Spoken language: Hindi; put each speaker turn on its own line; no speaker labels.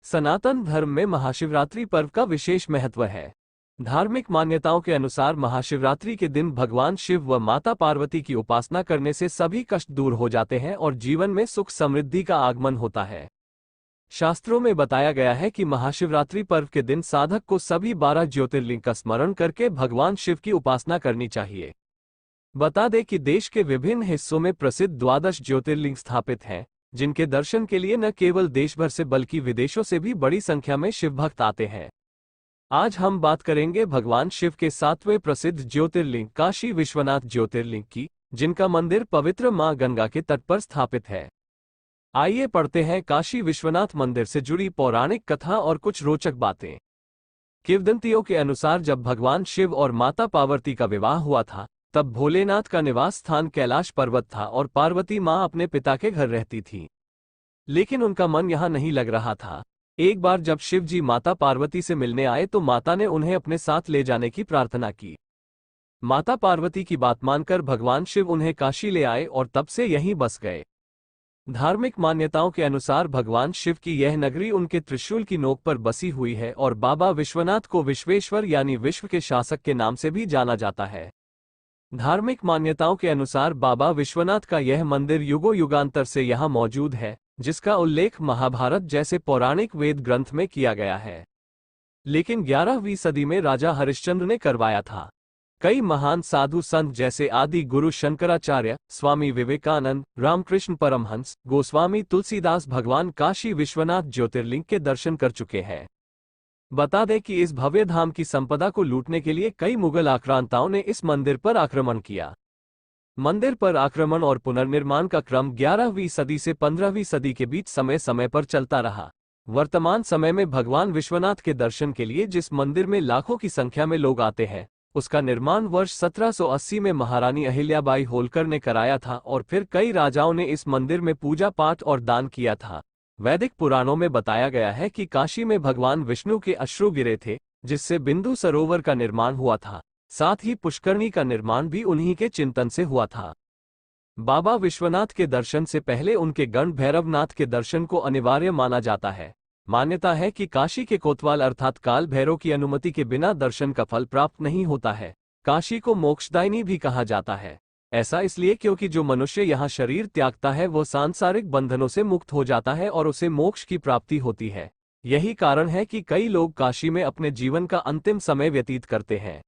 सनातन धर्म में महाशिवरात्रि पर्व का विशेष महत्व है। धार्मिक मान्यताओं के अनुसार महाशिवरात्रि के दिन भगवान शिव व माता पार्वती की उपासना करने से सभी कष्ट दूर हो जाते हैं और जीवन में सुख समृद्धि का आगमन होता है। शास्त्रों में बताया गया है कि महाशिवरात्रि पर्व के दिन साधक को सभी 12 ज्योतिर्लिंग का स्मरण करके भगवान शिव की उपासना करनी चाहिए। बता दें कि देश के विभिन्न हिस्सों में प्रसिद्ध 12 ज्योतिर्लिंग स्थापित हैं, जिनके दर्शन के लिए न केवल देश भर से बल्कि विदेशों से भी बड़ी संख्या में शिव भक्त आते हैं। आज हम बात करेंगे भगवान शिव के 7वें प्रसिद्ध ज्योतिर्लिंग काशी विश्वनाथ ज्योतिर्लिंग की, जिनका मंदिर पवित्र मां गंगा के तट पर स्थापित है। आइए पढ़ते हैं काशी विश्वनाथ मंदिर से जुड़ी पौराणिक कथा और कुछ रोचक बातें। किंवदंतियों के अनुसार जब भगवान शिव और माता पार्वती का विवाह हुआ था, तब भोलेनाथ का निवास स्थान कैलाश पर्वत था और पार्वती मां अपने पिता के घर रहती थी। लेकिन उनका मन यहां नहीं लग रहा था। एक बार जब शिव जी माता पार्वती से मिलने आए तो माता ने उन्हें अपने साथ ले जाने की प्रार्थना की। माता पार्वती की बात मानकर भगवान शिव उन्हें काशी ले आए और तब से यहीं बस गए। धार्मिक मान्यताओं के अनुसार भगवान शिव की यह नगरी उनके त्रिशूल की नोक पर बसी हुई है और बाबा विश्वनाथ को विश्वेश्वर यानी विश्व के शासक के नाम से भी जाना जाता है। धार्मिक मान्यताओं के अनुसार बाबा विश्वनाथ का यह मंदिर युगों युगांतर से यहाँ मौजूद है, जिसका उल्लेख महाभारत जैसे पौराणिक वेद ग्रंथ में किया गया है। लेकिन 11वीं सदी में राजा हरिश्चंद्र ने करवाया था। कई महान साधु संत जैसे आदि गुरु शंकराचार्य, स्वामी विवेकानंद, रामकृष्ण परमहंस, गोस्वामी तुलसीदास भगवान काशी विश्वनाथ ज्योतिर्लिंग के दर्शन कर चुके हैं। बता दें कि इस भव्य धाम की संपदा को लूटने के लिए कई मुगल आक्रांताओं ने इस मंदिर पर आक्रमण किया। मंदिर पर आक्रमण और पुनर्निर्माण का क्रम 11वीं सदी से 15वीं सदी के बीच समय समय पर चलता रहा। वर्तमान समय में भगवान विश्वनाथ के दर्शन के लिए जिस मंदिर में लाखों की संख्या में लोग आते हैं, उसका निर्माण वर्ष 1780 में महारानी अहिल्याबाई होलकर ने कराया था और फिर कई राजाओं ने इस मंदिर में पूजा पाठ और दान किया था। वैदिक पुराणों में बताया गया है कि काशी में भगवान विष्णु के अश्रु गिरे थे, जिससे बिंदु सरोवर का निर्माण हुआ था। साथ ही पुष्करणी का निर्माण भी उन्हीं के चिंतन से हुआ था। बाबा विश्वनाथ के दर्शन से पहले उनके गण भैरवनाथ के दर्शन को अनिवार्य माना जाता है। मान्यता है कि काशी के कोतवाल अर्थात काल भैरव की अनुमति के बिना दर्शन का फल प्राप्त नहीं होता है। काशी को मोक्षदायिनी भी कहा जाता है। ऐसा इसलिए क्योंकि जो मनुष्य यहाँ शरीर त्यागता है वो सांसारिक बंधनों से मुक्त हो जाता है और उसे मोक्ष की प्राप्ति होती है। यही कारण है कि कई लोग काशी में अपने जीवन का अंतिम समय व्यतीत करते हैं।